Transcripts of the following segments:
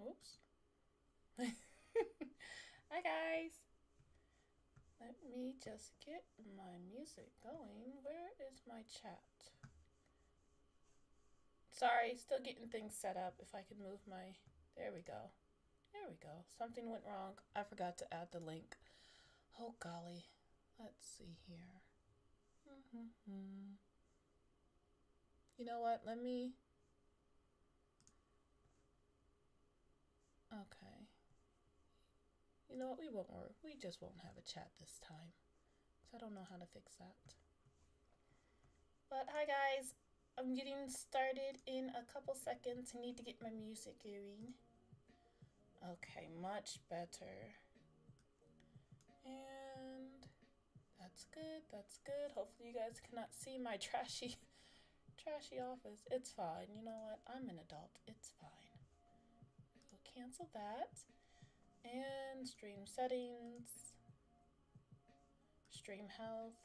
Oops. Hi guys. Let me just get my music going. Where is my chat? Sorry, still getting things set up. If I can move my... There we go. There we go. Something went wrong. I forgot to add the link. Oh golly. Let's see here. You know what? Let me... Okay. You know what? We won't worry. We just won't have a chat this time. Because I don't know how to fix that. But hi guys. I'm getting started in a couple seconds. I need to get my music going. Okay, much better. And that's good. That's good. Hopefully you guys cannot see my trashy office. It's fine. You know what? I'm an adult. It's fine. We'll cancel that. And stream settings. Stream health.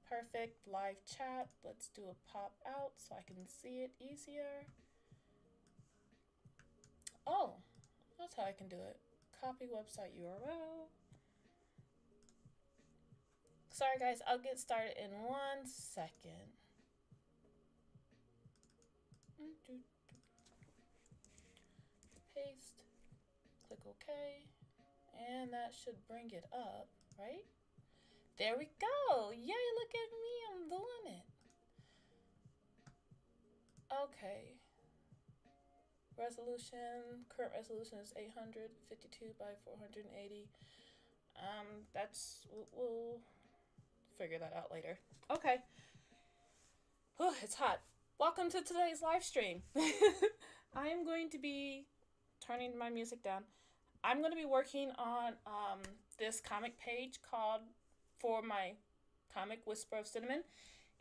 Perfect. Live chat. Let's do a pop out so I can see it easier. Oh, that's how I can do it. Copy website URL. Sorry guys, I'll get started in 1 second. Paste. Click OK. And that should bring it up, right? There we go. Yay, look at me. I'm doing it. Okay. Resolution. Current resolution is 852 by 480. We'll figure that out later. Okay. Whew, it's hot. Welcome to today's live stream. I am going to be turning my music down. I'm going to be working on this comic page called for my comic Whisper of Cinnamon,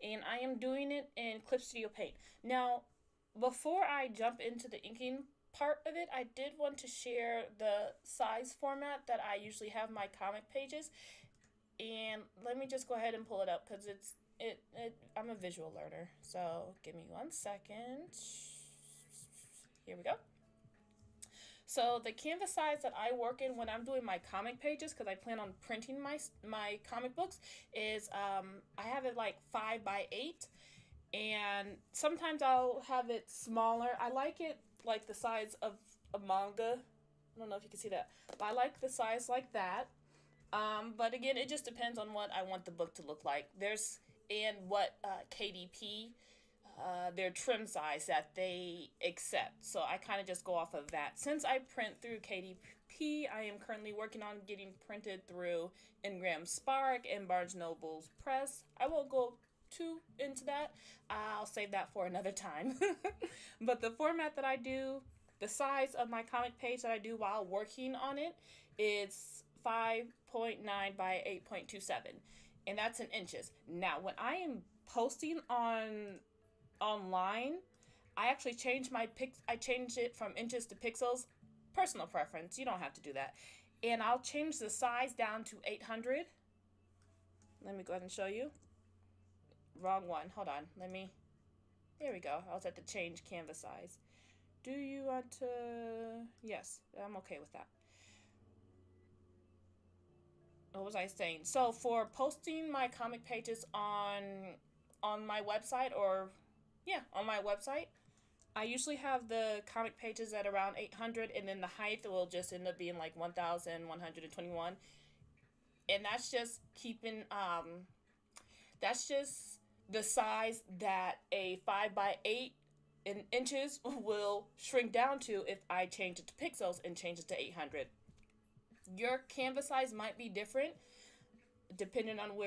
and I am doing it in Clip Studio Paint. Now, before I jump into the inking part of it, I did want to share the size format that I usually have my comic pages, and let me just go ahead and pull it up because I'm a visual learner. So give me 1 second. Here we go. So the canvas size that I work in when I'm doing my comic pages, because I plan on printing my comic books, is I have it like 5 by 8, and sometimes I'll have it smaller. I like it like the size of a manga. I don't know if you can see that, but I like the size like that. But again, it just depends on what I want the book to look like. And what KDP, their trim size that they accept. So I kind of just go off of that. Since I print through KDP, I am currently working on getting printed through Ingram Spark and Barnes Noble's Press. I won't go too into that. I'll save that for another time. But the format that I do, the size of my comic page that I do while working on it is 5.9 by 8.27. And that's in inches. Now, when I am posting online, I actually change I change it from inches to pixels. Personal preference. You don't have to do that. And I'll change the size down to 800. Let me go ahead and show you. Wrong one. Hold on. There we go. I was at the change canvas size. Do you want to... Yes, I'm okay with that. What was I saying? So for posting my comic pages on my website, on my website, I usually have the comic pages at around 800, and then the height will just end up being like 1,121. And that's just keeping that's just the size that a 5 by 8 in inches will shrink down to if I change it to pixels and change it to 800. Your canvas size might be different depending on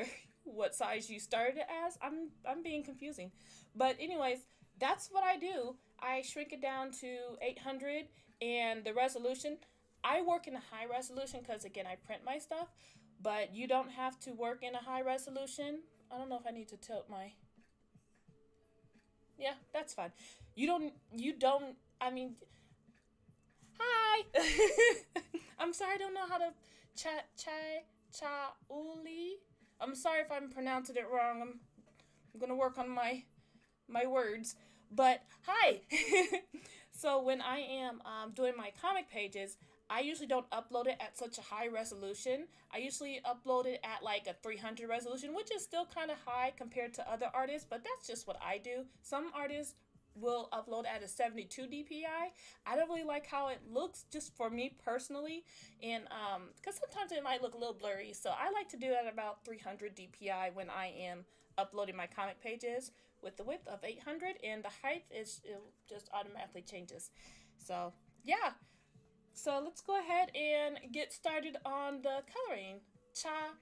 what size you started as. I'm being confusing. But anyways, that's what I do. I shrink it down to 800, and the resolution, I work in a high resolution because again, I print my stuff, but you don't have to work in a high resolution. I don't know if I need to tilt my... Yeah, that's fine. I mean, hi. I'm sorry, I don't know how to chauli. I'm sorry if I'm pronouncing it wrong. I'm gonna work on my words. But hi. So when I am doing my comic pages, I usually don't upload it at such a high resolution. I usually upload it at like a 300 resolution, which is still kind of high compared to other artists, but that's just what I do. Some artists will upload at a 72 DPI. I don't really like how it looks, just for me personally, and because sometimes it might look a little blurry, so I like to do it at about 300 DPI when I am uploading my comic pages, with the width of 800, and the height is, it just automatically changes. So yeah, so let's go ahead and get started on the coloring. Cha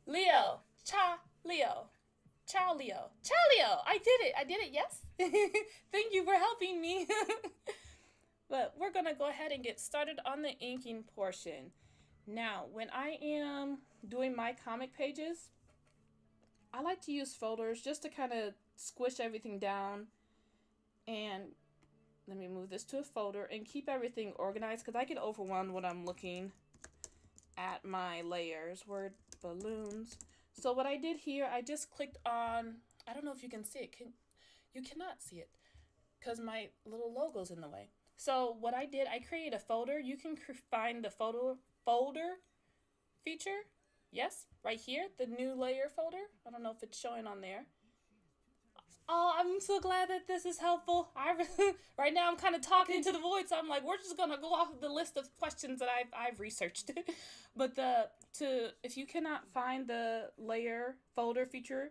Leo, Cha Leo, Cha Leo, Cha Leo. I did it. Yes. Thank you for helping me. But we're gonna go ahead and get started on the inking portion. Now, when I am doing my comic pages, I like to use folders just to kind of squish everything down. And let me move this to a folder and keep everything organized, because I get overwhelmed when I'm looking at my layers. Word balloons. So what I did here, I just clicked on, I don't know if you can see it. You cannot see it because my little logo's in the way. So what I did, I created a folder. You can find the folder feature. Yes, right here, the new layer folder. I don't know if it's showing on there. Oh, I'm so glad that this is helpful. Right now I'm kind of talking into the void, so I'm like, we're just gonna go off the list of questions that I've researched. But if you cannot find the layer folder feature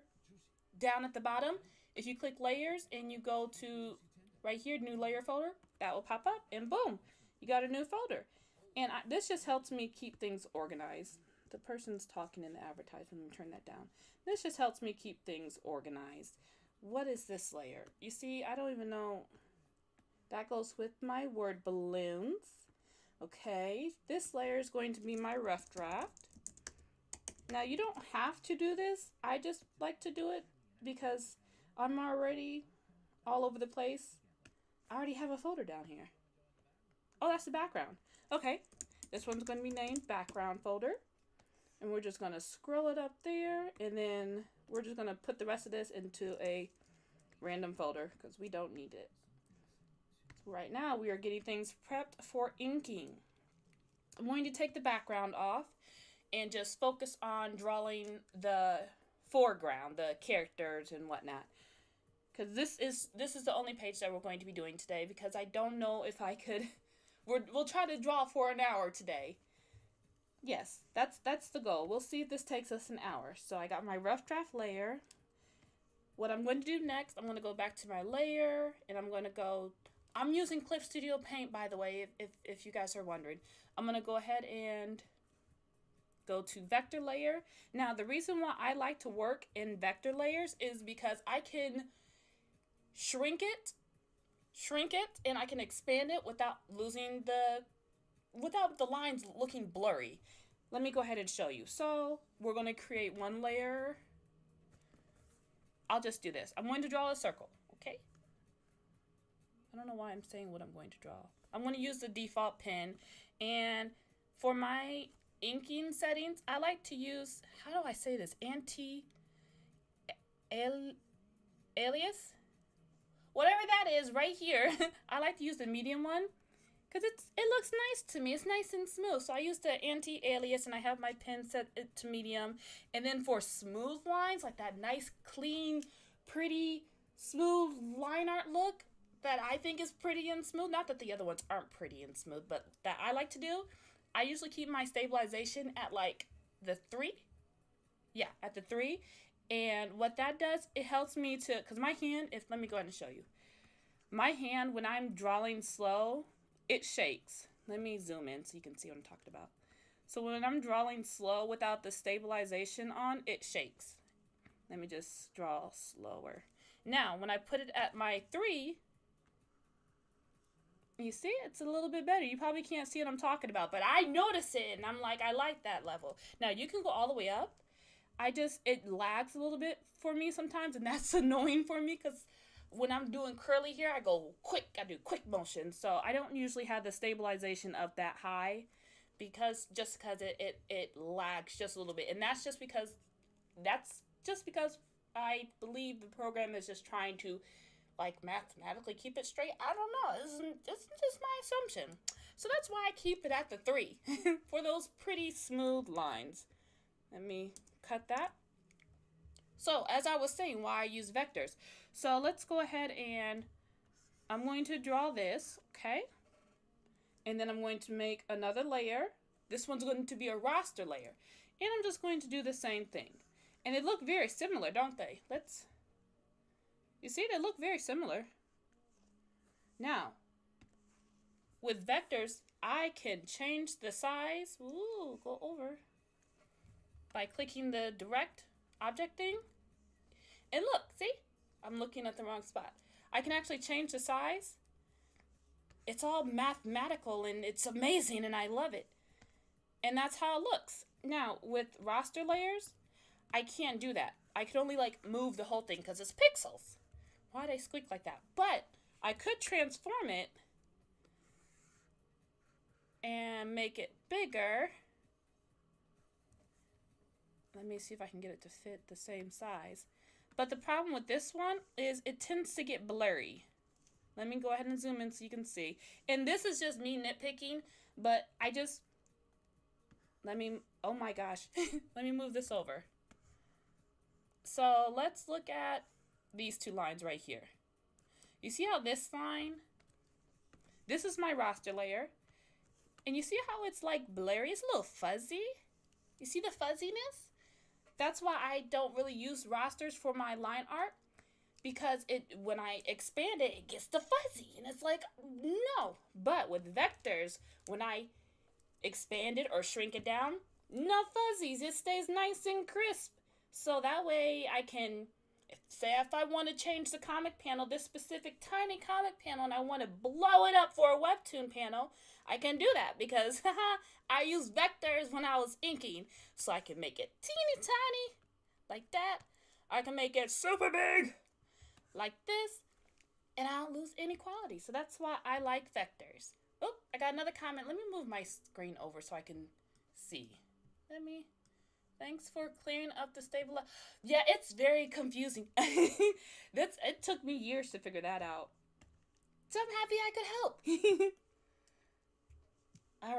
down at the bottom, if you click layers and you go to right here, new layer folder, that will pop up, and boom, you got a new folder. And this just helps me keep things organized. The person's talking in the advertisement. Let me turn that down. This just helps me keep things organized. What is this layer? You see, I don't even know. That goes with my word balloons. Okay, this layer is going to be my rough draft. Now, you don't have to do this. I just like to do it because I'm already all over the place. I already have a folder down here. Oh, that's the background. Okay, this one's going to be named background folder. And we're just going to scroll it up there, and then we're just going to put the rest of this into a random folder because we don't need it. Right now, we are getting things prepped for inking. I'm going to take the background off and just focus on drawing the foreground, the characters and whatnot. Because this is the only page that we're going to be doing today, because I don't know if I could. We'll try to draw for an hour today. Yes, that's the goal. We'll see if this takes us an hour. So I got my rough draft layer. What I'm going to do next, I'm going to go back to my layer, and I'm using Clip Studio Paint, by the way, if you guys are wondering. I'm going to go ahead and go to vector layer. Now, the reason why I like to work in vector layers is because I can shrink it, and I can expand it without the lines looking blurry. Let me go ahead and show you. So we're going to create one layer. I'll just do this. I'm going to draw a circle, okay? I don't know why I'm saying what I'm going to draw. I'm going to use the default pen. And for my inking settings, I like to use, how do I say this? Alias? Whatever that is right here. I like to use the medium one, because it looks nice to me. It's nice and smooth. So I use the anti-alias, and I have my pen set it to medium. And then for smooth lines, like that nice, clean, pretty, smooth line art look that I think is pretty and smooth. Not that the other ones aren't pretty and smooth, but that I like to do. I usually keep my stabilization at like the 3. Yeah, at the 3. And what that does, it helps me to, because my hand, let me go ahead and show you. My hand, when I'm drawing slow, it shakes. Let me zoom in so you can see what I'm talking about. So when I'm drawing slow without the stabilization on, it shakes. Let me just draw slower. Now, when I put it at my 3, you see, it's a little bit better. You probably can't see what I'm talking about, but I notice it, and I'm like, I like that level. Now, you can go all the way up. It lags a little bit for me sometimes, and that's annoying for me, because when I'm doing curly here, I do quick motion. So I don't usually have the stabilization of that high, because it lags just a little bit. And that's just because I believe the program is just trying to like mathematically keep it straight. I don't know. This is just my assumption. So that's why I keep it at the 3 for those pretty smooth lines. Let me cut that. So as I was saying, why I use vectors. So let's go ahead and I'm going to draw this, okay? And then I'm going to make another layer. This one's going to be a raster layer. And I'm just going to do the same thing. And they look very similar, don't they? You see, they look very similar. Now, with vectors, I can change the size. Ooh, go over. By clicking the direct object thing. And look, see? I'm looking at the wrong spot. I can actually change the size. It's all mathematical and it's amazing and I love it. And that's how it looks. Now, with raster layers, I can't do that. I could only like move the whole thing because it's pixels. Why'd I squeak like that? But I could transform it and make it bigger. Let me see if I can get it to fit the same size. But the problem with this one is it tends to get blurry. Let me go ahead and zoom in so you can see. And this is just me nitpicking, but oh my gosh. Let me move this over. So let's look at these 2 lines right here. You see how this line, this is my raster layer. And you see how it's like blurry? It's a little fuzzy. You see the fuzziness? That's why I don't really use rasters for my line art. Because when I expand it, it gets the fuzzy. And it's like, no. But with vectors, when I expand it or shrink it down, no fuzzies. It stays nice and crisp. So that way I can, say if I want to change the comic panel, this specific tiny comic panel, and I want to blow it up for a webtoon panel, I can do that because I used vectors when I was inking. So I can make it teeny tiny, like that. I can make it super big, like this, and I don't lose any quality. So that's why I like vectors. Oh, I got another comment. Let me move my screen over so I can see. Thanks for clearing up the stabilizer. Yeah, it's very confusing. It took me years to figure that out. So I'm happy I could help.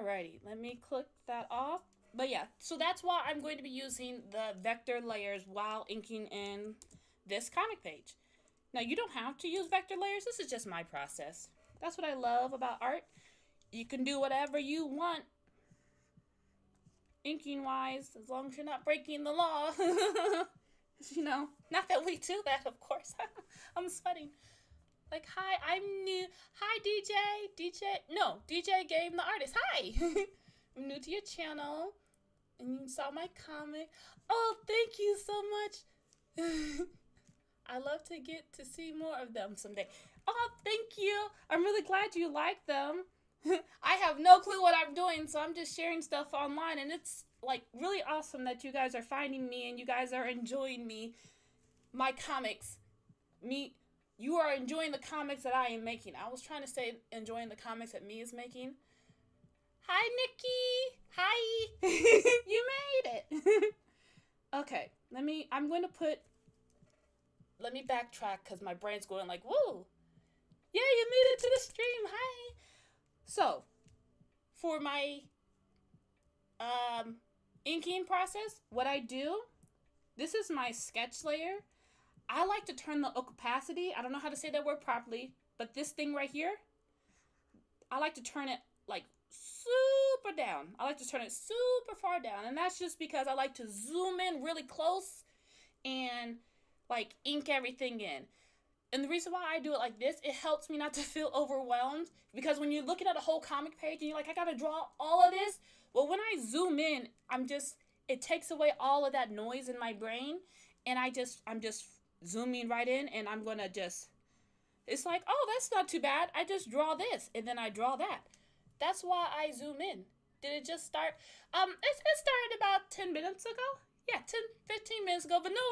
Alrighty, let me click that off. But yeah, so that's why I'm going to be using the vector layers while inking in this comic page. Now, you don't have to use vector layers. This is just my process. That's what I love about art. You can do whatever you want, inking-wise, as long as you're not breaking the law. You know, not that we do that, of course. I'm sweating. Like, hi, I'm new. Hi, DJ Game the Artist. Hi. I'm new to your channel. And you saw my comic. Oh, thank you so much. I love to get to see more of them someday. Oh, thank you. I'm really glad you like them. I have no clue what I'm doing, so I'm just sharing stuff online, and it's like really awesome that you guys are finding me and you guys are enjoying my comics. You are enjoying the comics that I am making. I was trying to say enjoying the comics that me is making. Hi, Nikki. Hi. You made it. Okay, let me backtrack because my brain's going like, whoa. Yeah, you made it to the stream. Hi. So, for my inking process, what I do, this is my sketch layer. I like to turn the opacity. I don't know how to say that word properly, but this thing right here, I like to turn it like super down. I like to turn it super far down, and that's just because I like to zoom in really close and like ink everything in. And the reason why I do it like this, it helps me not to feel overwhelmed. Because when you're looking at a whole comic page and you're like, I gotta draw all of this. Well, when I zoom in, it takes away all of that noise in my brain. And I'm just zooming right in, and I'm gonna it's like, oh, that's not too bad. I just draw this, and then I draw that. That's why I zoom in. Did it just start? It started about 10 minutes ago. Yeah, 15 minutes ago, but no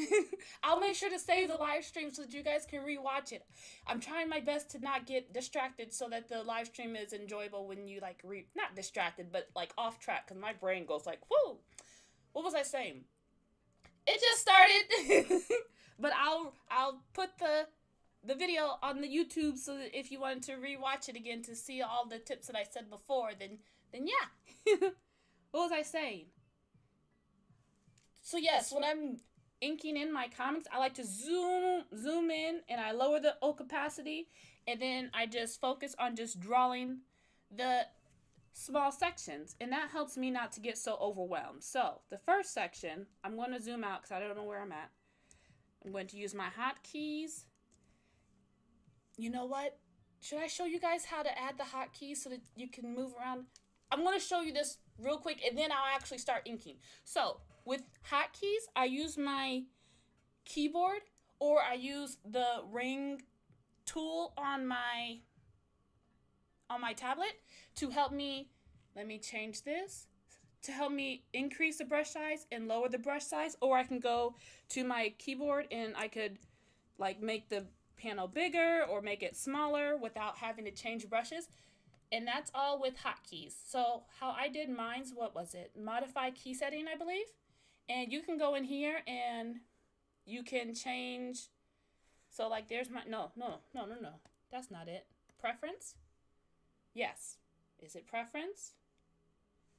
worries. I'll make sure to save the live stream so that you guys can rewatch it. I'm trying my best to not get distracted so that the live stream is enjoyable when you like not distracted, but like off track, because my brain goes like, whoa, what was I saying? It just started. But I'll put the the video on the YouTube, so that if you wanted to rewatch it again to see all the tips that I said before, then yeah. What was I saying? So yes, when I'm inking in my comics, I like to zoom in, and I lower the opacity, and then I just focus on just drawing the small sections, and that helps me not to get so overwhelmed. So the first section, I'm going to zoom out because I don't know where I'm at. I'm going to use my hotkeys. You know what? Should I show you guys how to add the hotkeys so that you can move around? I'm going to show you this real quick, and then I'll actually start inking. So with hotkeys, I use my keyboard, or I use the ring tool on my tablet to help me. Let me change this to help me increase the brush size and lower the brush size, or I can go to my keyboard and I could like make the panel bigger or make it smaller without having to change brushes. And that's all with hotkeys. So how I did mine's, what was it? Modify key setting, I believe. And you can go in here and you can change. So like there's my, no. That's not it. Preference? Yes. Is it preference?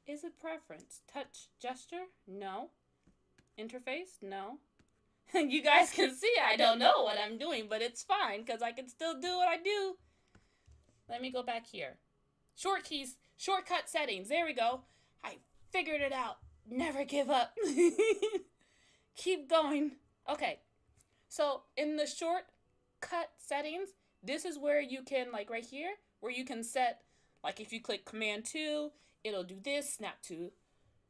Is it preference? Touch gesture? No. Interface? No. You guys can see I don't know what I'm doing, but it's fine because I can still do what I do. Let me go back here. Short keys, shortcut settings. There we go. I figured it out. Never give up. Keep going. Okay. So in the shortcut settings, this is where you can, like right here, where you can set, like if you click Command 2, it'll do this, snap to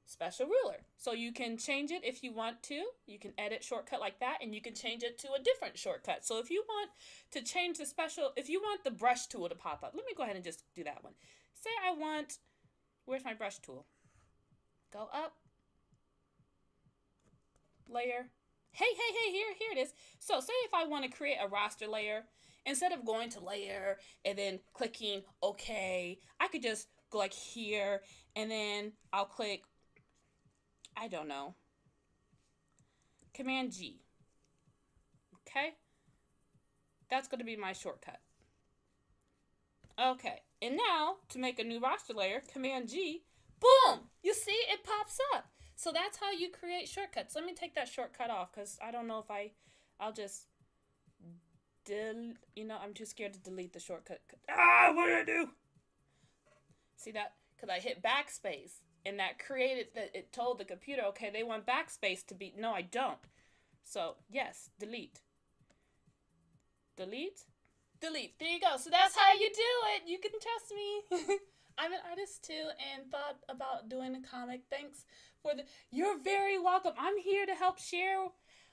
special ruler. So you can change it if you want to. You can edit shortcut like that, and you can change it to a different shortcut. So if you want to change the special, if you want the brush tool to pop up, let me go ahead and just do that one. Say I want, where's my brush tool? Go up, layer. Hey, here it is. So say if I want to create a roster layer, instead of going to layer and then clicking OK, I could just go like here, and then I'll click, I don't know, Command G. Okay? That's going to be my shortcut. Okay, and now to make a new roster layer, Command G, boom! You see, it pops up. So that's how you create shortcuts. Let me take that shortcut off because I don't know if I'll just, I'm too scared to delete the shortcut. What did I do? See that? Because I hit backspace, and that created that. It told the computer, okay, they want backspace to be. No, I don't. So yes, delete. Delete. Delete. There you go. So that's how you do it. You can trust me. I'm an artist too, and thought about doing a comic. Thanks for the. You're very welcome. I'm here to help share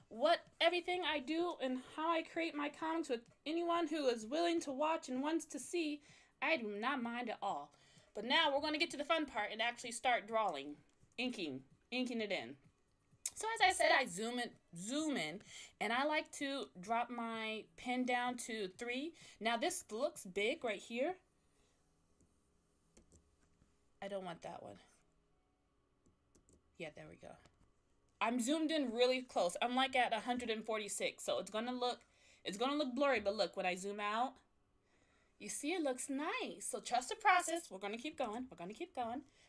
what everything I do and how I create my comics with anyone who is willing to watch and wants to see. I do not mind at all. But now we're going to get to the fun part and actually start drawing, inking it in. So as I said, I zoom in, and I like to drop my pen down to 3. Now this looks big right here. I don't want that one. Yeah, there we go. I'm zoomed in really close. I'm like at 146, so it's gonna look blurry. But look, when I zoom out, you see it looks nice. So trust the process. We're gonna keep going.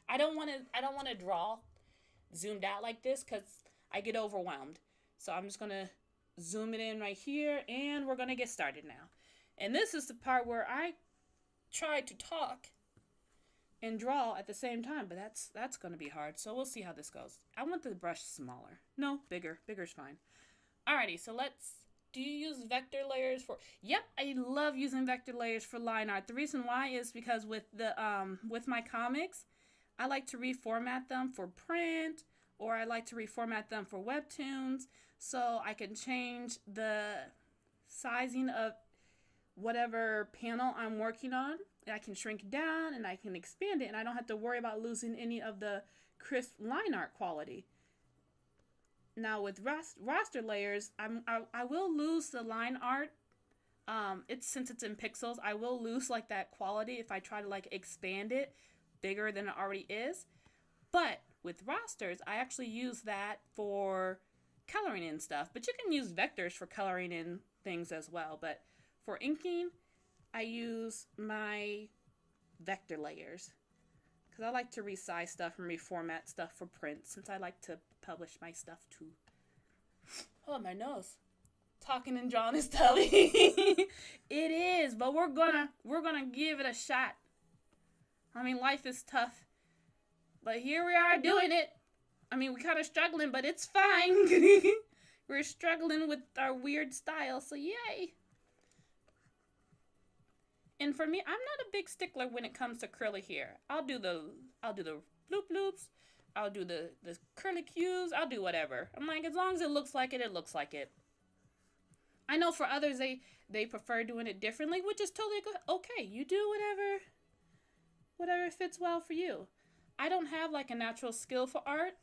I don't want to draw zoomed out like this because I get overwhelmed. So I'm just gonna zoom it in right here, and we're gonna get started now. And this is the part where I try to talk and draw at the same time, but that's going to be hard. So we'll see how this goes. I want the brush smaller. No, bigger. Bigger's fine. Alrighty, so do you use vector layers for? Yep, I love using vector layers for line art. The reason why is because with my comics, I like to reformat them for print, or I like to reformat them for webtoons, so I can change the sizing of whatever panel I'm working on. I can shrink it down and I can expand it, and I don't have to worry about losing any of the crisp line art quality. Now with roster layers, I will lose the line art. Since it's in pixels, I will lose like that quality if I try to like expand it bigger than it already is. But with rosters, I actually use that for coloring in stuff. But you can use vectors for coloring in things as well. But for inking, I use my vector layers. Because I like to resize stuff and reformat stuff for print, since I like to publish my stuff too. Oh, my nose. Talking and drawing is tough. It is, but we're gonna give it a shot. I mean, life is tough, but here we are doing it. I mean, we're kind of struggling, but it's fine. We're struggling with our weird style, so yay. And for me, I'm not a big stickler when it comes to curly hair. I'll do the bloop bloops. I'll do the curly cues. I'll do whatever. I'm like, as long as it looks like it, it looks like it. I know for others, they prefer doing it differently, which is totally okay. You do whatever fits well for you. I don't have like a natural skill for art.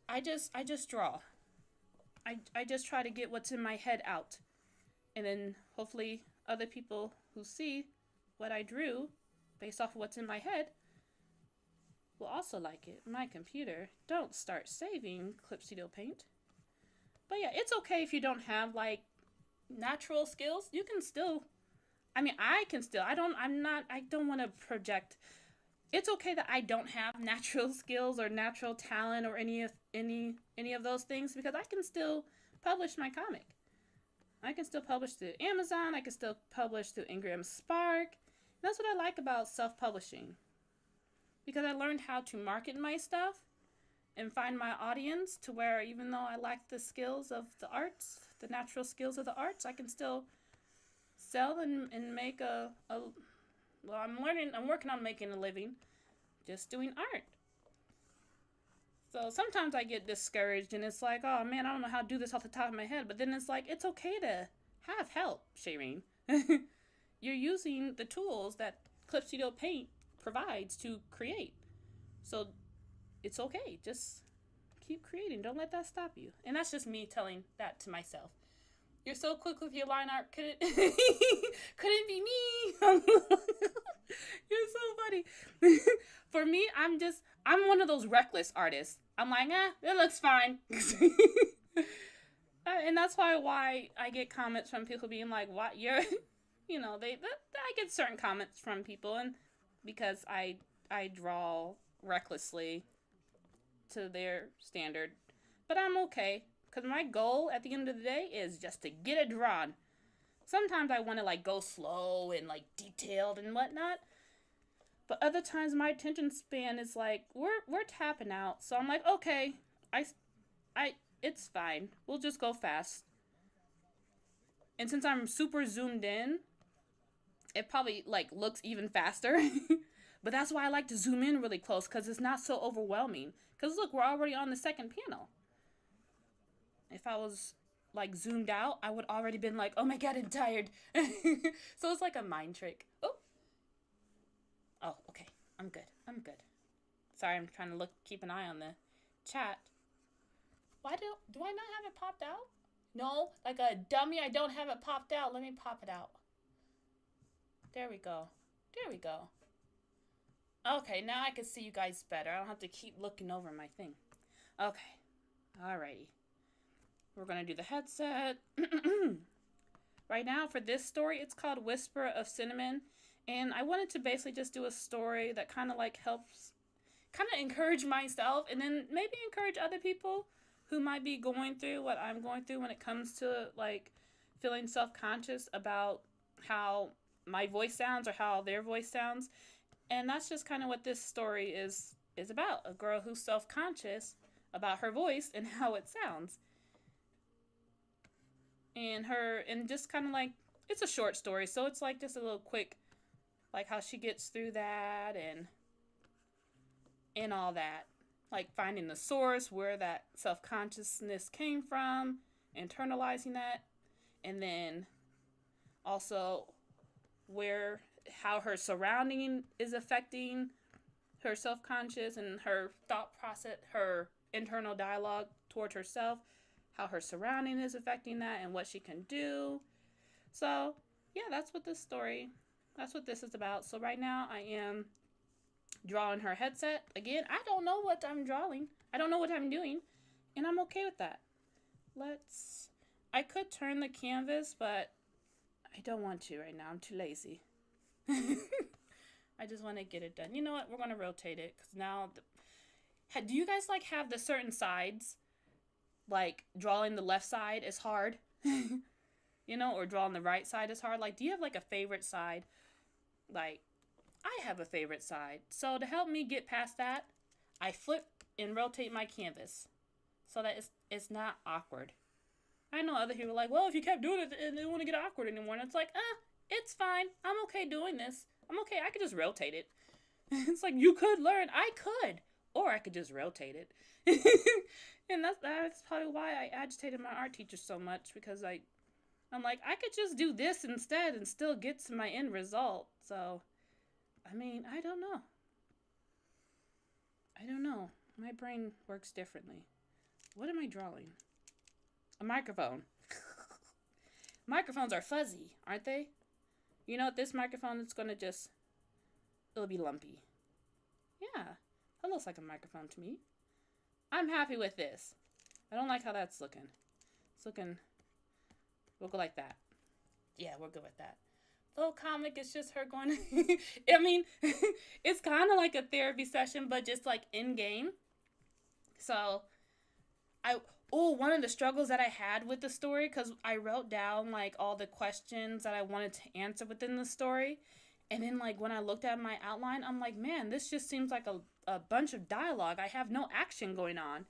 I just draw. I just try to get what's in my head out. And then hopefully other people who see what I drew based off of what's in my head will also like it. My computer, don't start saving Clipstudio Paint. But yeah, it's okay if you don't have like natural skills. You can still, I mean, I can still, I don't want to project. It's okay that I don't have natural skills or natural talent or any of those things, because I can still publish my comic. I can still publish through Amazon. I can still publish through Ingram Spark. And that's what I like about self-publishing, because I learned how to market my stuff and find my audience, to where even though I lack the skills of the arts, the natural skills of the arts, I can still sell and make well, I'm working on making a living just doing art. So sometimes I get discouraged and it's like, oh man, I don't know how to do this off the top of my head. But then it's like, it's okay to have help, Shireen. You're using the tools that Clipstudio Paint provides to create. So it's okay. Just keep creating. Don't let that stop you. And that's just me telling that to myself. You're so quick with your line art. Couldn't be me. You're so funny. For me, I'm one of those reckless artists. I'm like, it looks fine. And that's why I get comments from people being like, what, you're, I get certain comments from people, and because I draw recklessly to their standard. But I'm okay, because my goal at the end of the day is just to get it drawn. Sometimes I want to like go slow and like detailed and whatnot, but other times my attention span is like, we're tapping out. So I'm like, okay, it's fine. We'll just go fast. And since I'm super zoomed in, it probably like looks even faster. But that's why I like to zoom in really close, because it's not so overwhelming. Because look, we're already on the second panel. If I was like zoomed out, I would already been like, oh my god, I'm tired. So it's like a mind trick. Oh, okay. I'm good. Sorry, I'm trying to keep an eye on the chat. Why do I not have it popped out? No, like a dummy, I don't have it popped out. Let me pop it out. There we go. Okay, now I can see you guys better. I don't have to keep looking over my thing. Okay. Alrighty. We're going to do the headset. Right now, for this story, it's called Whisper of Cinnamon. And I wanted to basically just do a story that kind of like helps kind of encourage myself, and then maybe encourage other people who might be going through what I'm going through when it comes to like feeling self-conscious about how my voice sounds or how their voice sounds. And that's just kind of what this story is about. A girl who's self-conscious about her voice and how it sounds. And just kind of like, it's a short story, so it's like just a little quick, like how she gets through that and all that. Like finding the source, where that self-consciousness came from, internalizing that, and then also how her surrounding is affecting her self-conscious and her thought process, her internal dialogue towards herself, how her surrounding is affecting that, and what she can do. So yeah, that's what this is about. So right now I am drawing her headset. Again, I don't know what I'm drawing. I don't know what I'm doing, and I'm okay with that. I could turn the canvas, but I don't want to right now. I'm too lazy. I just want to get it done. You know what? We're going to rotate it because now... do you guys like have the certain sides? Like drawing the left side is hard. You know, or drawing the right side is hard. Like, do you have like a favorite side? Like, I have a favorite side. So to help me get past that, I flip and rotate my canvas so that it's not awkward. I know other people are like, well, if you kept doing it, it don't want to get awkward anymore. And it's like, it's fine. I'm okay doing this. I'm okay. I could just rotate it. It's like, you could learn. I could. Or I could just rotate it. And that's probably why I agitated my art teacher so much, because I'm like, I could just do this instead and still get to my end result. So, I mean, I don't know. My brain works differently. What am I drawing? A microphone. Microphones are fuzzy, aren't they? You know what? This microphone is going to it'll be lumpy. Yeah, that looks like a microphone to me. I'm happy with this. I don't like how that's looking. It's looking... We'll go like that. Yeah, we're good with that. The whole comic is just her going... I mean, it's kind of like a therapy session, but just like in-game. So, one of the struggles that I had with the story, because I wrote down like all the questions that I wanted to answer within the story. And then like when I looked at my outline, I'm like, man, this just seems like a bunch of dialogue. I have no action going on.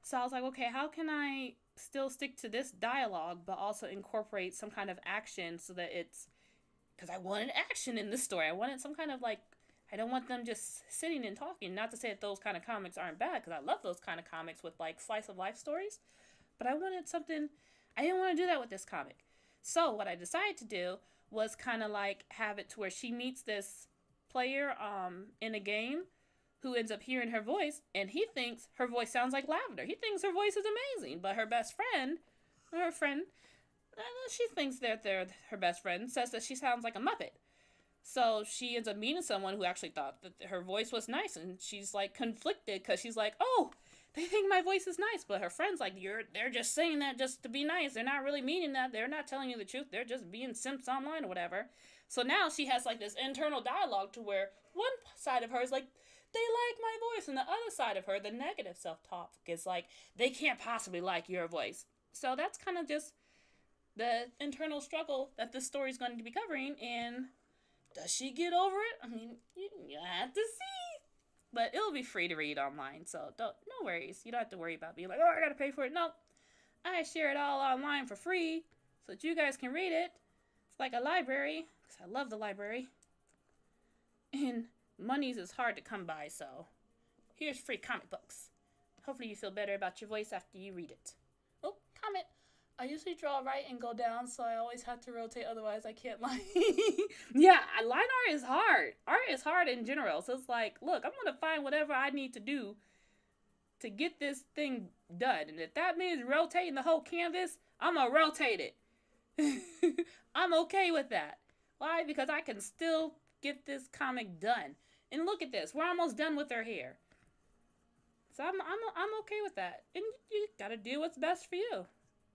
So I was like, okay, how can I still stick to this dialogue, but also incorporate some kind of action so that it's... Because I wanted action in this story. I wanted some kind of like... I don't want them just sitting and talking. Not to say that those kind of comics aren't bad, because I love those kind of comics with like slice of life stories. But I wanted something... I didn't want to do that with this comic. So what I decided to do was kind of like have it to where she meets this player in a game who ends up hearing her voice, and he thinks her voice sounds like Lavender. He thinks her voice is amazing, but her best friend, she thinks that they're her best friend, says that she sounds like a Muppet. So she ends up meeting someone who actually thought that her voice was nice, and she's like conflicted because she's like, oh, they think my voice is nice, but her friend's like, they're just saying that just to be nice. They're not really meaning that. They're not telling you the truth. They're just being simps online or whatever. So now she has like this internal dialogue to where one side of her is like, they like my voice, and the other side of her, the negative self-talk, is like, they can't possibly like your voice. So that's kind of just the internal struggle that this story is going to be covering, and does she get over it? I mean, you have to see. But it'll be free to read online, so no worries. You don't have to worry about being like, oh, I gotta pay for it. No, I share it all online for free so that you guys can read it. It's like a library, because I love the library. And monies is hard to come by, so here's free comic books. Hopefully you feel better about your voice after you read it. Oh, comment. I usually draw right and go down, so I always have to rotate, otherwise I can't line. Yeah, line art is hard. Art is hard in general, so it's like, look, I'm going to find whatever I need to do to get this thing done. And if that means rotating the whole canvas, I'm going to rotate it. I'm okay with that. Why? Because I can still get this comic done. And look at this. We're almost done with her hair. So I'm okay with that. And you got to do what's best for you.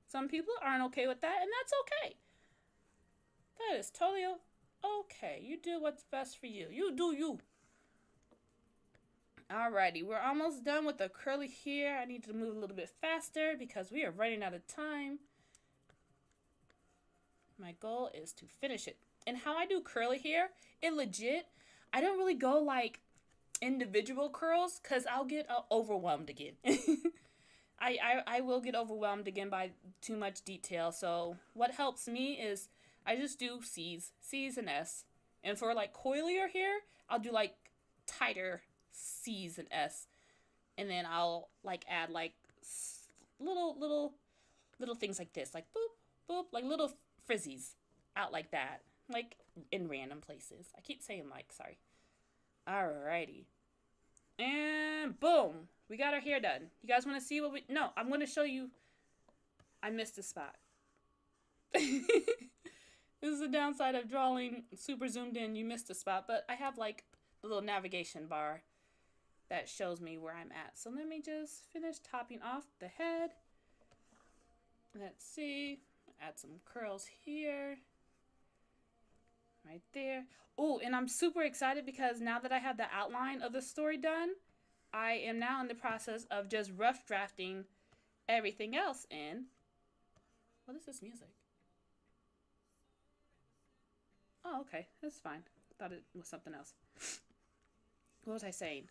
Some people aren't okay with that, and that's okay. That is totally okay. You do what's best for you. You do you. Alrighty, we're almost done with the curly hair. I need to move a little bit faster because we are running out of time. My goal is to finish it. And how I do curly hair, I don't really go like individual curls because I'll get overwhelmed again. I will get overwhelmed again by too much detail. So what helps me is I just do C's and S. And for like coilier hair, I'll do like tighter C's and S. And then I'll like add like little things like this, like boop, boop, like little frizzies out like that, like in random places. I keep saying like, sorry. Alrighty. And boom. We got our hair done. You guys want to see what we... No, I'm going to show you... I missed a spot. This is the downside of drawing super zoomed in. You missed a spot. But I have like a little navigation bar that shows me where I'm at. So let me just finish topping off the head. Let's see. Add some curls here. right there. Oh, and I'm super excited because now that I have the outline of the story done, I am now in the process of just rough drafting everything else in. What is this music? Oh, okay. That's fine. Thought it was something else. What was I saying?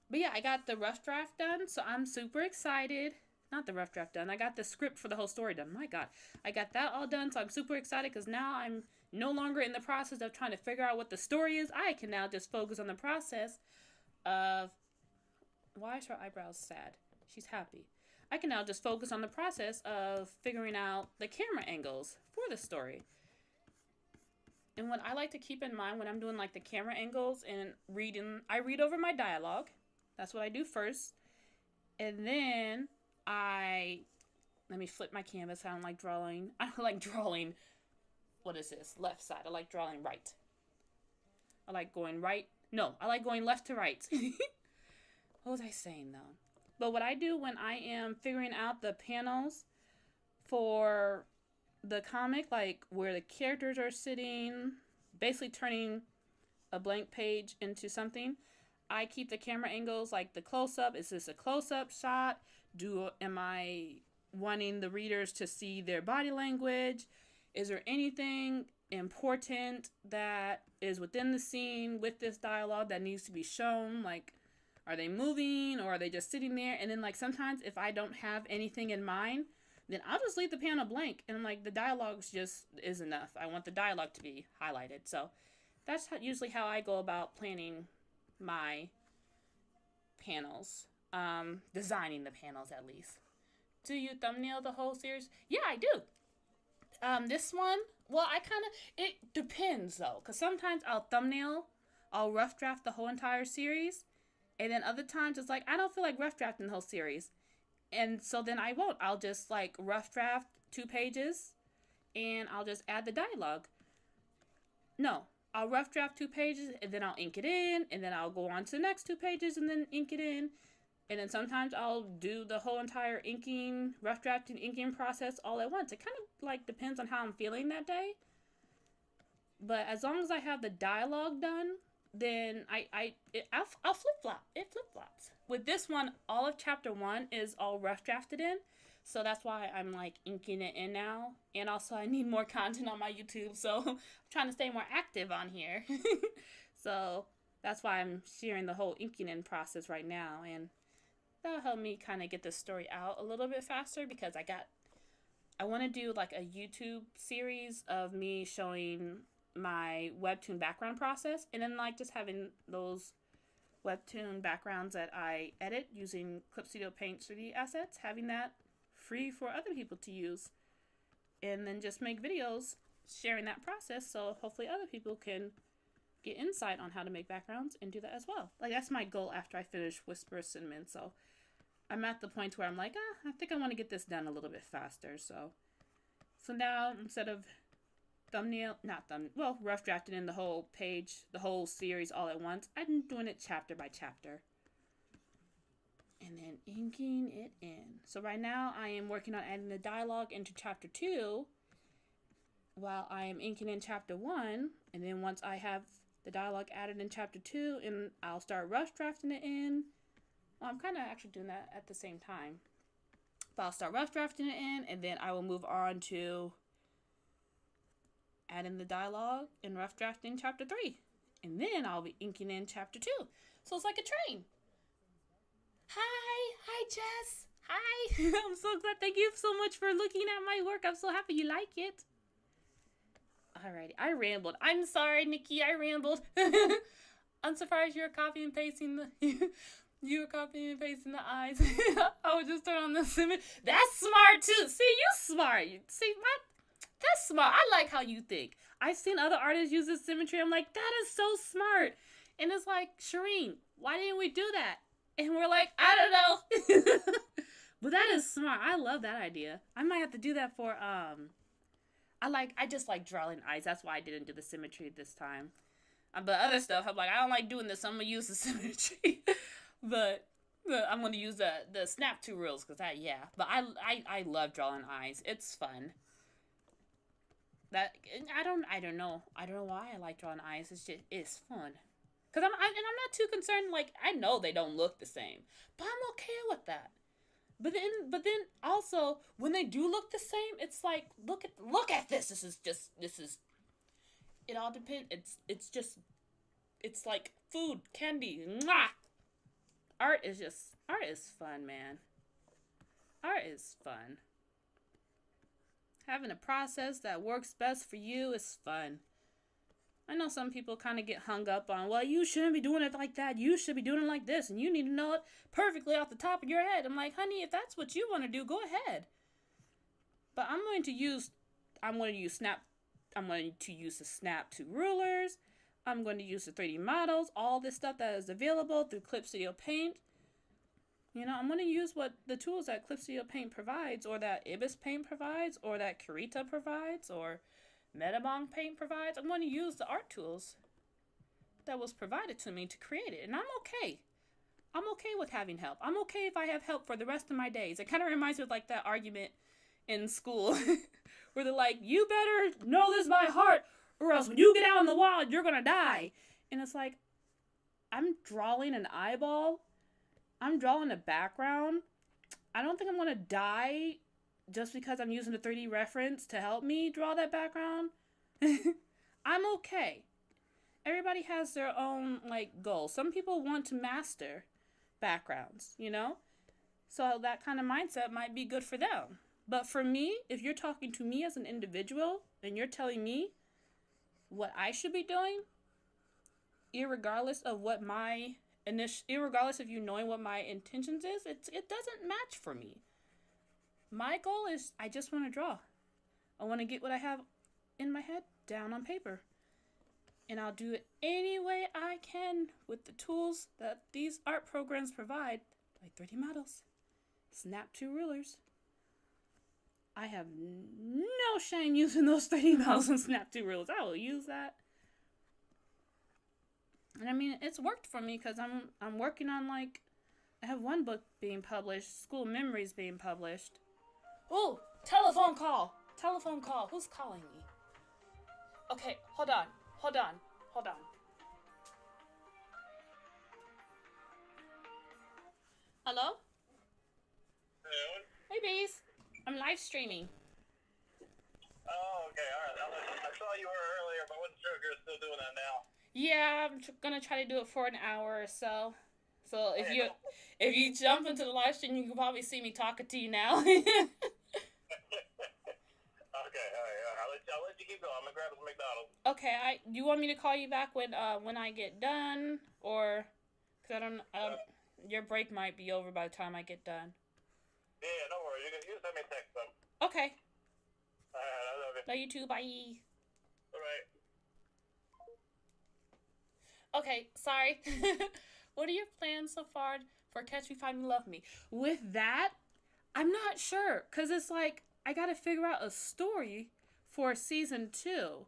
But yeah, I got the rough draft done, so I'm super excited. Not the rough draft done. I got the script for the whole story done. My God. I got that all done, so I'm super excited because now I'm no longer in the process of trying to figure out what the story is. I can now just focus on the process of... Why is her eyebrows sad? She's happy. I can now just focus on the process of figuring out the camera angles for the story. And what I like to keep in mind when I'm doing like the camera angles and reading, I read over my dialogue. That's what I do first. And then let me flip my canvas. I don't like drawing. I like drawing, what is this? Left side. I like drawing right. I like going right. No, I like going left to right. What was I saying though? But what I do when I am figuring out the panels for the comic, like where the characters are sitting, basically turning a blank page into something, I keep the camera angles like the close-up. Is this a close-up shot? Am I wanting the readers to see their body language? Is there anything important that is within the scene with this dialogue that needs to be shown? Like, are they moving or are they just sitting there? And then like sometimes if I don't have anything in mind, then I'll just leave the panel blank and like the dialogue just is enough. I want the dialogue to be highlighted. So that's usually how I go about planning my panels. Designing the panels at least. Do you thumbnail the whole series? Yeah, I do. This one, well, it depends though. Because sometimes I'll rough draft the whole entire series. And then other times it's like, I don't feel like rough drafting the whole series. And so then I won't. I'll just like rough draft 2 pages and I'll just add the dialogue. No, I'll rough draft 2 pages and then I'll ink it in and then I'll go on to the next 2 pages and then ink it in. And then sometimes I'll do the whole entire inking, rough drafting, inking process all at once. It kind of like depends on how I'm feeling that day. But as long as I have the dialogue done, then I'll flip-flop. It flip-flops. With this one, all of chapter 1 is all rough drafted in. So that's why I'm like inking it in now. And also I need more content on my YouTube. So I'm trying to stay more active on here. So that's why I'm sharing the whole inking in process right now. And that'll help me kind of get this story out a little bit faster because I want to do like a YouTube series of me showing my webtoon background process and then like just having those webtoon backgrounds that I edit using Clip Studio Paint 3D assets, having that free for other people to use, and then just make videos sharing that process so hopefully other people can get insight on how to make backgrounds and do that as well. Like that's my goal after I finish Whisper of Cinnamon. So I'm at the point where I'm like, I think I want to get this done a little bit faster. So now instead of rough drafting in the whole page, the whole series all at once, I'm doing it chapter by chapter. And then inking it in. So right now I am working on adding the dialogue into chapter 2 while I am inking in chapter 1. And then once I have the dialogue added in chapter 2, and I'll start rough drafting it in. Well, I'm kind of actually doing that at the same time. But I'll start rough drafting it in, and then I will move on to adding the dialogue and rough drafting chapter 3. And then I'll be inking in chapter 2. So it's like a train. Hi Jess. Hi. I'm so glad. Thank you so much for looking at my work. I'm so happy you like it. Alrighty, I rambled. I'm sorry, Nikki, I rambled. I'm surprised you're copying and pasting the you were copying and pasting the eyes. I would just turn on the symmetry. That's smart too. See, you smart. See, that's smart. I like how you think. I've seen other artists use this symmetry. I'm like, that is so smart. And it's like, Shireen, why didn't we do that? And we're like, I don't know. But that is smart. I love that idea. I might have to do that for, I just like drawing eyes. That's why I didn't do the symmetry this time. But other stuff, I'm like, I don't like doing this. I'm going to use the symmetry. but I'm going to use the snap 2 rules because But I love drawing eyes. It's fun. I don't know. I don't know why I like drawing eyes. It's fun. Cause and I'm not too concerned. Like, I know they don't look the same, but I'm okay with that. But then also when they do look the same, it's like, look at this. This is. It all depends. It's like food, candy. Mwah! Art is fun, man. Art is fun. Having a process that works best for you is fun. I know some people kind of get hung up on, well, you shouldn't be doing it like that. You should be doing it like this, and you need to know it perfectly off the top of your head. I'm like, honey, if that's what you want to do, go ahead. But I'm going to use the Snap 2 rulers. I'm going to use the 3D models, all this stuff that is available through Clip Studio Paint. You know, I'm going to use what the tools that Clip Studio Paint provides, or that Ibis Paint provides, or that Kurita provides, or Metabong Paint provides. I'm going to use the art tools that was provided to me to create it. And I'm okay. I'm okay with having help. I'm okay if I have help for the rest of my days. It kind of reminds me of like that argument in school where they're like, you better know this by heart, or else when you get out in the wild, you're going to die. And it's like, I'm drawing an eyeball. I'm drawing a background. I don't think I'm going to die just because I'm using a 3D reference to help me draw that background. I'm okay. Everybody has their own, like, goals. Some people want to master backgrounds, you know? So that kind of mindset might be good for them. But for me, if you're talking to me as an individual and you're telling me what I should be doing, irregardless of you knowing what my intentions is, it doesn't match for me. My goal is I just want to draw. I want to get what I have in my head down on paper. And I'll do it any way I can with the tools that these art programs provide, like 3D models, Snap 2 rulers. I have no shame using those 3D models and Snap 2 rulers. I will use that. And I mean, it's worked for me because I'm working on, like, I have one book being published, School Memories being published. Oh, telephone call. Telephone call. Who's calling me? Okay, hold on. Hello? Hello? Hey, Bees. I'm live streaming. Oh, okay, alright. I saw you were earlier, but I wasn't sure if you're still doing that now. Yeah, I'm gonna try to do it for an hour or so. So if you jump into the live stream, you can probably see me talking to you now. Okay, alright. I'll let you keep going. I'm gonna grab some McDonald's. Okay, you want me to call you back when I get done, or cause I don't your break might be over by the time I get done. Yeah, no worries. You can send me a text them. Okay. Alright, I love you. Love you too. Bye. Alright. Okay, sorry. What are your plans so far for Catch Me, Find Me, Love Me? With that, I'm not sure, cause it's like I gotta figure out a story for season 2.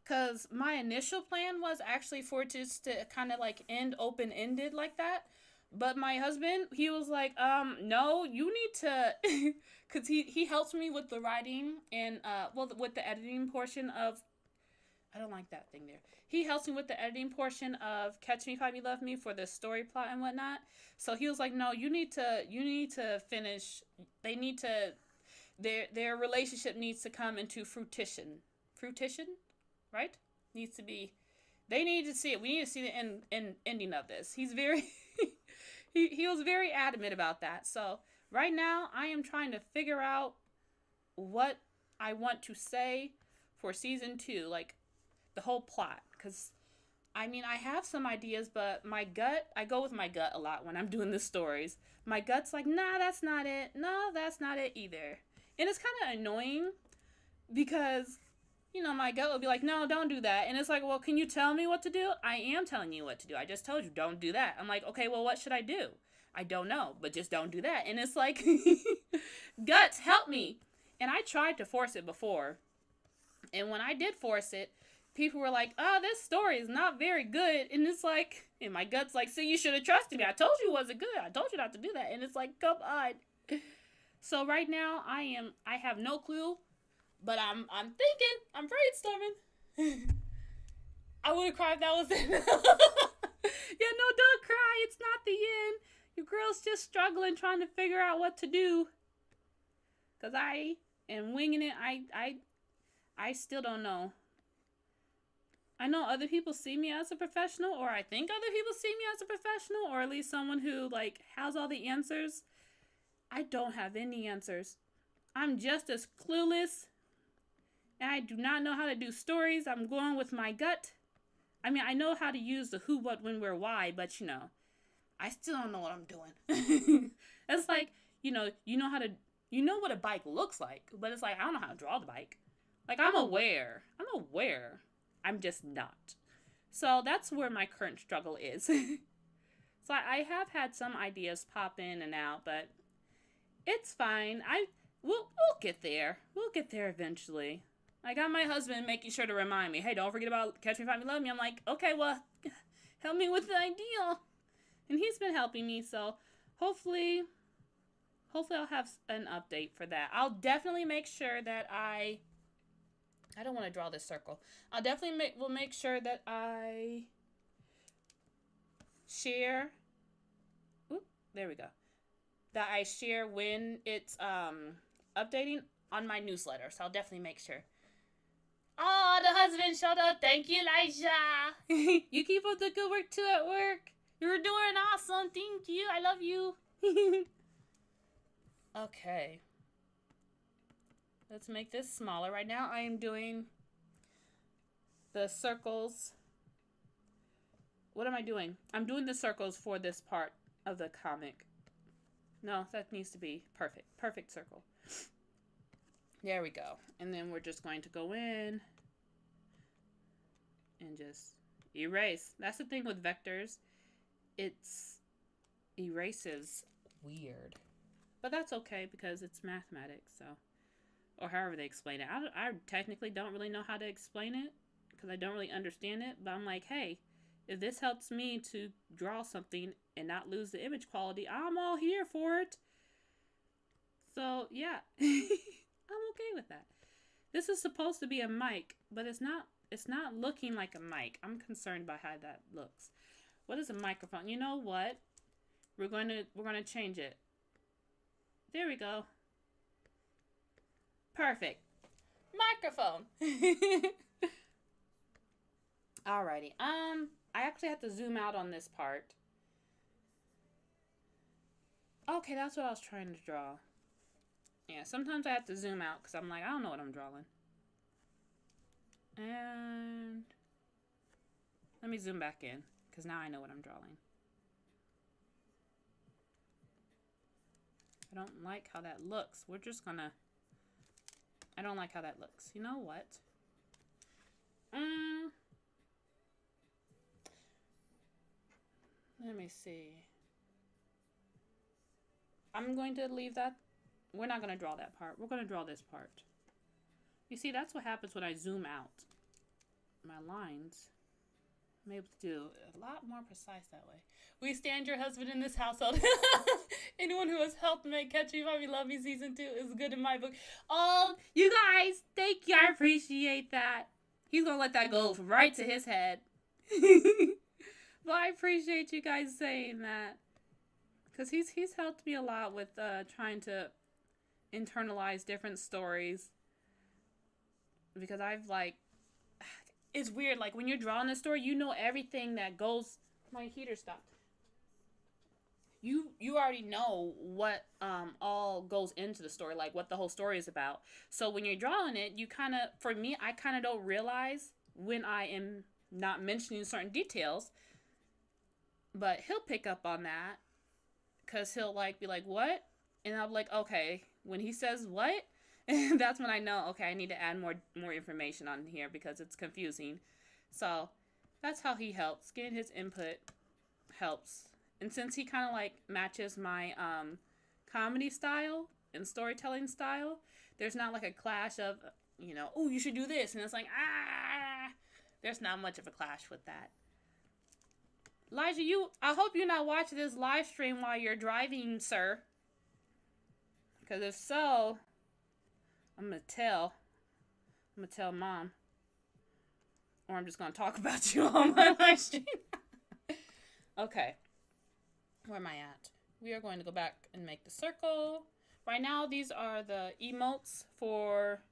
Cause my initial plan was actually for it just to kind of like end open-ended like that. But my husband, he was like, no, you need to, cause he helps me with the writing and, with the editing portion of, I don't like that thing there. He helps me with the editing portion of Catch Me, Find Me, Love Me for the story plot and whatnot. So he was like, no, you need to finish, their relationship needs to come into fruition, right? They need to see it. We need to see the ending of this. He's very, he was very adamant about that. So right now I am trying to figure out what I want to say for season 2, like the whole plot. Cause I mean, I have some ideas, but I go with my gut a lot when I'm doing the stories. My gut's like, nah, that's not it. No, that's not it either. And it's kind of annoying because, you know, my gut will be like, no, don't do that. And it's like, well, can you tell me what to do? I am telling you what to do. I just told you, don't do that. I'm like, okay, well, what should I do? I don't know, but just don't do that. And it's like, guts, help me. And I tried to force it before. And when I did force it, people were like, oh, this story is not very good. And it's like, and my gut's like, see, you should have trusted me. I told you it wasn't good. I told you not to do that. And it's like, come on. So right now I have no clue But I'm thinking, I'm brainstorming. I would have cried if that was it. Yeah, no, don't cry. It's not the end. Your girl's just struggling, trying to figure out what to do. Cause I am winging it. I still don't know. I know other people see me as a professional, or I think other people see me as a professional, or at least someone who like has all the answers. I don't have any answers. I'm just as clueless. And I do not know how to do stories. I'm going with my gut. I mean, I know how to use the who, what, when, where, why, but you know, I still don't know what I'm doing. It's like, you know how to, you know what a bike looks like, but it's like, I don't know how to draw the bike. Like, I'm aware. I'm just not. So that's where my current struggle is. So I have had some ideas pop in and out, but it's fine. We'll get there. We'll get there eventually. I got my husband making sure to remind me, hey, don't forget about Catch Me If You Love Me. I'm like, okay, well, help me with the idea. And he's been helping me, so hopefully I'll have an update for that. I'll definitely make sure that I don't want to draw this circle. I'll definitely make sure that I share. Oop, there we go. That I share when it's updating on my newsletter. So I'll definitely make sure. Oh, the husband showed up. Thank you, Elijah. You keep up the good work too at work. You're doing awesome. Thank you. I love you. Okay. Let's make this smaller. Right now I am doing the circles. What am I doing? I'm doing the circles for this part of the comic. No, that needs to be perfect. Perfect circle. There we go. And then we're just going to go in and just erase. That's the thing with vectors. It's erases weird. But that's okay because it's mathematics, so. Or however they explain it. I technically don't really know how to explain it because I don't really understand it. But I'm like, hey, if this helps me to draw something and not lose the image quality, I'm all here for it. So, yeah. I'm okay with that. This is supposed to be a mic, but it's not looking like a mic. I'm concerned by how that looks. What is a microphone? You know what? We're going to change it. There we go. Perfect. Microphone. Alrighty. I actually have to zoom out on this part. Okay, that's what I was trying to draw. Yeah, sometimes I have to zoom out because I'm like, I don't know what I'm drawing. And let me zoom back in because now I know what I'm drawing. I don't like how that looks. We're just gonna... I don't like how that looks. You know what? Let me see. I'm going to leave that. We're not going to draw that part. We're going to draw this part. You see, that's what happens when I zoom out. My lines. I'm able to do a lot more precise that way. We stand your husband in this household. Anyone who has helped make Catch Me If You Love Me Season 2 is good in my book. You guys, thank you. I appreciate that. He's going to let that go right to his head. But I appreciate you guys saying that. Because he's helped me a lot with trying to internalize different stories. Because I've like... It's weird, like when you're drawing a story, you know everything that goes... My heater stopped. You already know what all goes into the story, like what the whole story is about. So when you're drawing it, you kind of... For me, I kind of don't realize when I am not mentioning certain details. But he'll pick up on that. Because he'll like be like, what? And I'll be like, okay. When he says what? That's when I know, okay, I need to add more information on here because it's confusing. So that's how he helps. Getting his input helps. And since he kind of like matches my comedy style and storytelling style, there's not like a clash of, oh, you should do this. And it's like, there's not much of a clash with that. Elijah, I hope you're not watching this live stream while you're driving, sir. Because if so, I'm going to tell. I'm gonna tell mom. Or I'm just gonna talk about you on my live stream. Okay. Where am I at? We are going to go back and make the circle. Right now, these are the emotes for...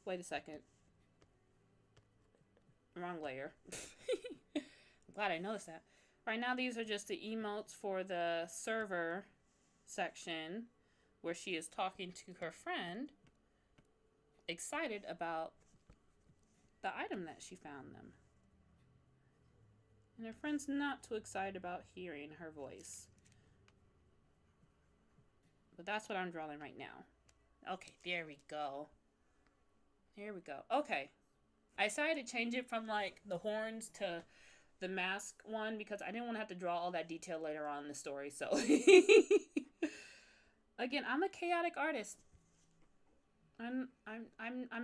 Wait a second. Wrong layer. I'm glad I noticed that. Right now, these are just the emotes for the server section where she is talking to her friend, excited about the item that she found them. And her friend's not too excited about hearing her voice. But that's what I'm drawing right now. Okay, there we go. There we go. Okay. I decided to change it from like the horns to the mask one because I didn't want to have to draw all that detail later on in the story. So again, I'm a chaotic artist. I'm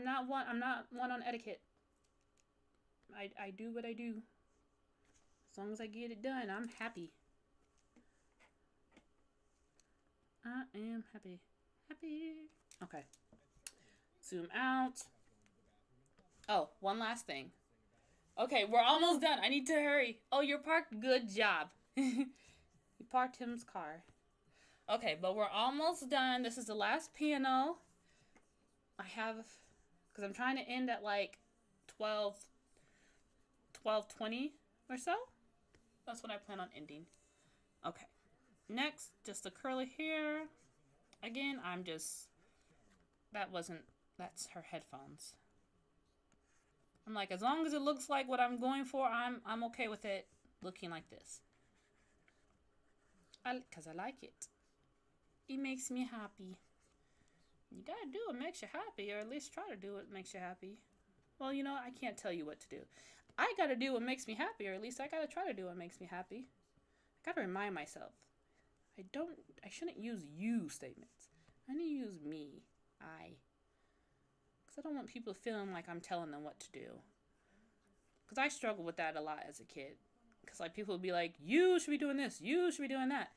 not one on etiquette. I do what I do. As long as I get it done, I'm happy. I am happy. Happy. Okay. Zoom out. Oh, one last thing. Okay, we're almost done. I need to hurry. Oh, you're parked. Good job. You parked Tim's car. Okay, but we're almost done. This is the last panel. I have... Because I'm trying to end at like 12:20 or so. That's what I plan on ending. Okay. Next, just the curly hair. Again, I'm just... That's her headphones. I'm like, as long as it looks like what I'm going for, I'm okay with it looking like this. Because I like it. It makes me happy. You gotta do what makes you happy, or at least try to do what makes you happy. Well, you know, I can't tell you what to do. I gotta do what makes me happy, or at least I gotta try to do what makes me happy. I gotta remind myself. I shouldn't use you statements. I need to use me. Because I don't want people feeling like I'm telling them what to do. Because I struggled with that a lot as a kid. Because like people would be like, you should be doing this. You should be doing that.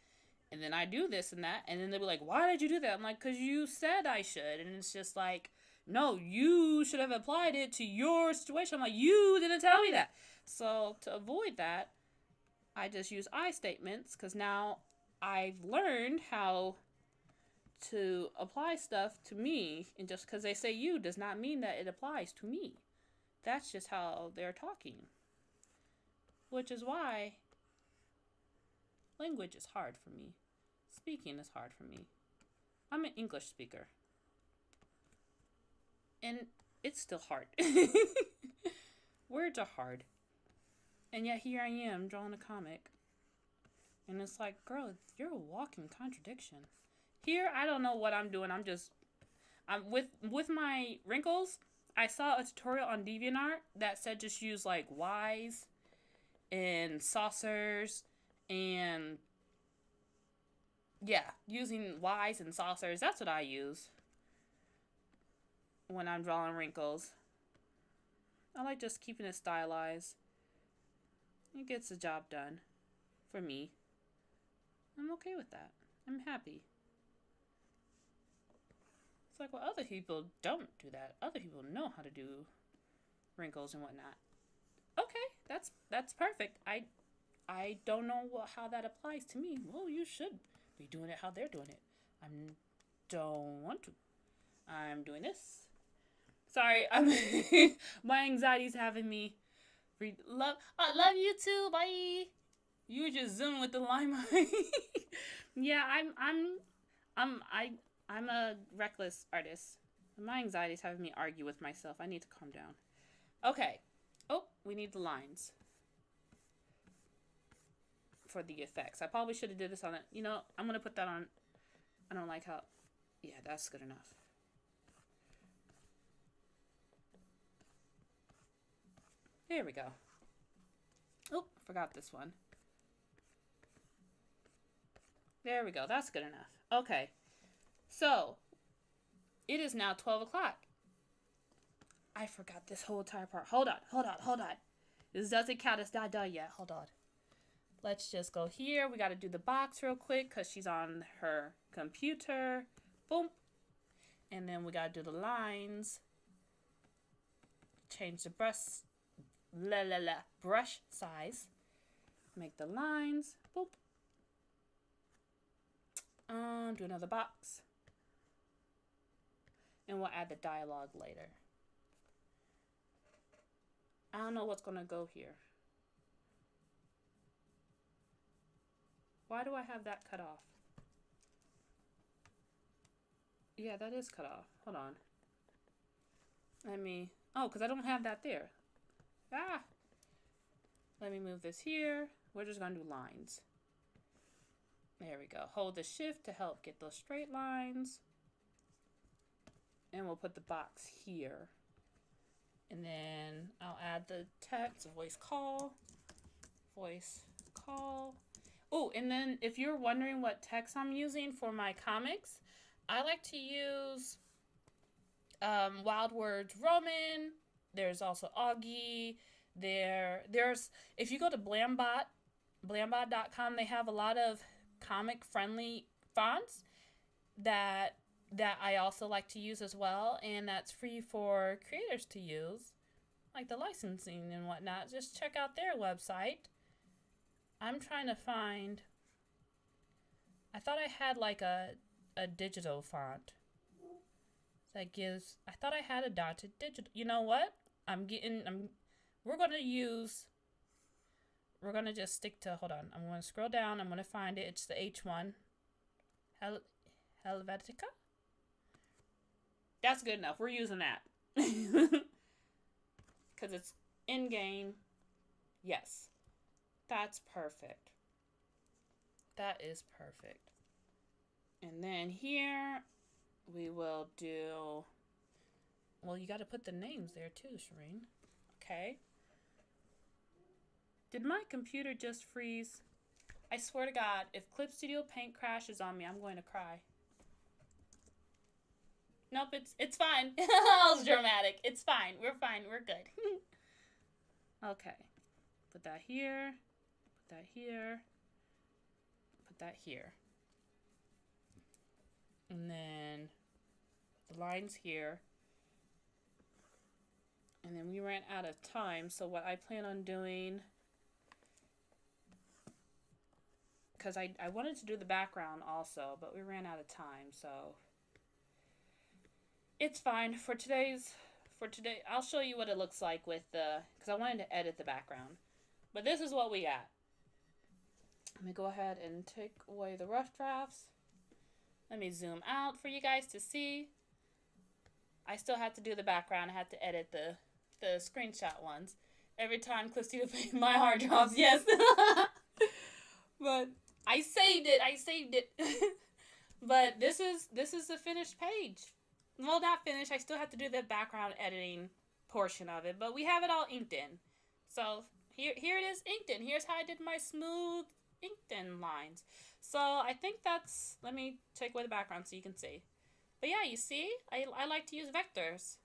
And then I do this and that. And then they'll be like, why did you do that? I'm like, because you said I should. And it's just like, no, you should have applied it to your situation. I'm like, you didn't tell me that. So to avoid that, I just use I statements. Because now I've learned how to apply stuff to me, and just because they say you does not mean that it applies to me. That's just how they're talking. Which is why language is hard for me. Speaking is hard for me. I'm an English speaker. And it's still hard. Words are hard. And yet here I am drawing a comic. And it's like, girl, you're a walking contradiction. Here, I don't know what I'm doing. I'm with my wrinkles. I saw a tutorial on DeviantArt that said just use like Y's and saucers and yeah, using Y's and saucers. That's what I use when I'm drawing wrinkles. I like just keeping it stylized. It gets the job done for me. I'm okay with that. I'm happy. It's like, well, other people don't do that. Other people know how to do wrinkles and whatnot. Okay, that's perfect. I don't know how that applies to me. Well, you should be doing it how they're doing it. I don't want to. I'm doing this. Sorry, my anxiety's having me read. I love you too. Bye. You were just zooming with the limelight. Yeah, I'm a reckless artist. My anxiety's having me argue with myself. I need to calm down. Okay. Oh, we need the lines for the effects. I probably should have did this on it. You know, I'm going to put that on. I don't like how... Yeah, that's good enough. There we go. Oh, forgot this one. There we go. That's good enough. Okay. So, it is now 12 o'clock. I forgot this whole entire part. Hold on. This doesn't count as not done yet. Hold on. Let's just go here. We got to do the box real quick because she's on her computer. Boom. And then we got to do the lines. change the brush size. Make the lines. Boop. Do another box. And we'll add the dialogue later. I don't know what's going to go here. Why do I have that cut off? Yeah, that is cut off. Hold on. Oh, because I don't have that there. Ah! Let me move this here. We're just going to do lines. There we go. Hold the shift to help get those straight lines. And we'll put the box here. And then I'll add the text, voice call. Oh, and then if you're wondering what text I'm using for my comics, I like to use Wild Words Roman. There's also Augie. There's if you go to blambot.com, they have a lot of comic friendly fonts that I also like to use as well, and that's free for creators to use, like the licensing and whatnot. Just check out their website. I'm trying to find, I thought I had like a digital font that gives, I thought I had a dotted digital. You know what? We're going to just stick to, hold on. I'm going to scroll down. I'm going to find it. It's the H1. Helvetica? That's good enough. We're using that. Because it's in-game. Yes. That's perfect. That is perfect. And then here, we will do... Well, you got to put the names there too, Shireen. Okay. Did my computer just freeze? I swear to God, if Clip Studio Paint crashes on me, I'm going to cry. Nope, it's fine. I was dramatic. It's fine. We're fine. We're good. Okay. Put that here. Put that here. Put that here. And then the lines here. And then we ran out of time, so what I plan on doing, because I wanted to do the background also, but we ran out of time, so it's fine. For today, I'll show you what it looks like with the, because I wanted to edit the background. But this is what we got. Let me go ahead and take away the rough drafts. Let me zoom out for you guys to see. I still had to do the background. I had to edit the screenshot ones. Every time Clip Studio Paint, my heart drops, yes. But I saved it. But this is the finished page. Well, not finished. I still have to do the background editing portion of it, but we have it all inked in. So here it is inked in. Here's how I did my smooth inked in lines. So I think that's, let me take away the background so you can see. But yeah, you see, I like to use vectors.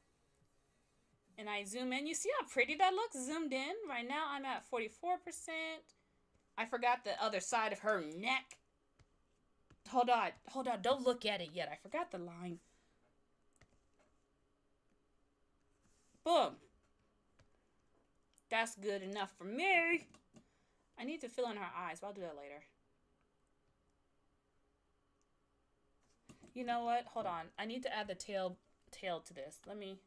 And I zoom in. You see how pretty that looks zoomed in? Right now I'm at 44%. I forgot the other side of her neck. Hold on. Don't look at it yet. I forgot the line. Boom. That's good enough for me. I need to fill in her eyes, but I'll do that later. You know what? Hold on. I need to add the tail to this. Let me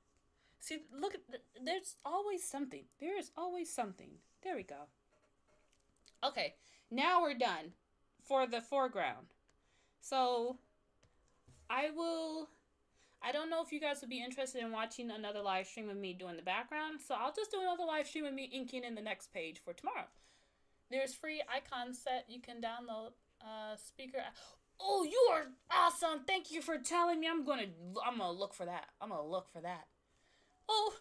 see. Look at there's always something. There is always something. There we go. Okay, now we're done for the foreground. So I don't know if you guys would be interested in watching another live stream of me doing the background, so I'll just do another live stream of me inking in the next page for tomorrow. There's free icon set you can download. Speaker. Oh, you are awesome! Thank you for telling me. I'm gonna look for that. Oh,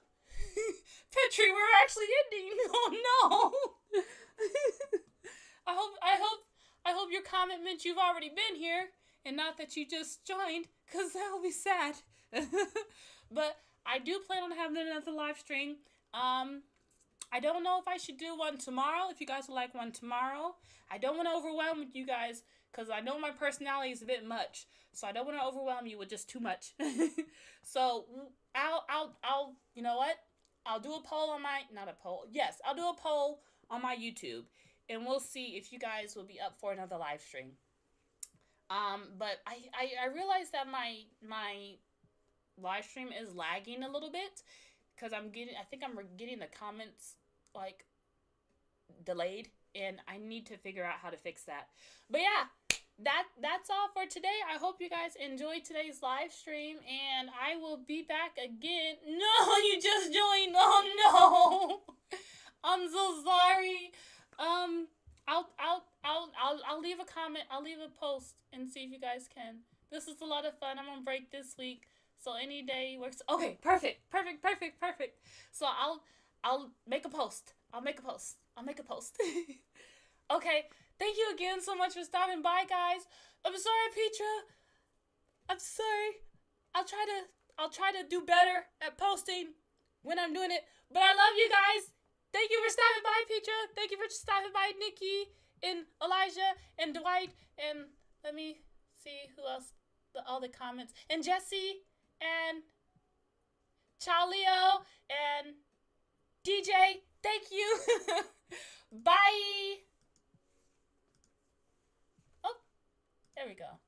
Petri, we're actually ending. Oh no! I hope your comment meant you've already been here and not that you just joined, cause that'll be sad. But I do plan on having another live stream. I don't know if I should do one tomorrow. If you guys would like one tomorrow, I don't want to overwhelm you guys, because I know my personality is a bit much, so I don't want to overwhelm you with just too much. So I'll you know what? I'll do a poll on my, not a poll, yes, I'll do a poll on my YouTube, and we'll see if you guys will be up for another live stream. But I realized that my live stream is lagging a little bit, because I think I'm getting the comments, like, delayed, and I need to figure out how to fix that. But yeah, that's all for today. I hope you guys enjoyed today's live stream, and I will be back again. No, you just joined. Oh no, I'm so sorry. I'll leave a comment. I'll leave a post and see if you guys can. This is a lot of fun. I'm on break this week, so any day works. Okay, perfect. So I'll make a post. Okay. Thank you again so much for stopping by, guys. I'm sorry, Petra. I'm sorry. I'll try to do better at posting when I'm doing it. But I love you guys. Thank you for stopping by, Petra. Thank you for stopping by, Nikki and Elijah and Dwight, and let me see who else. All the comments, and Jesse and Chalio and DJ. Thank you. Bye. Oh, there we go.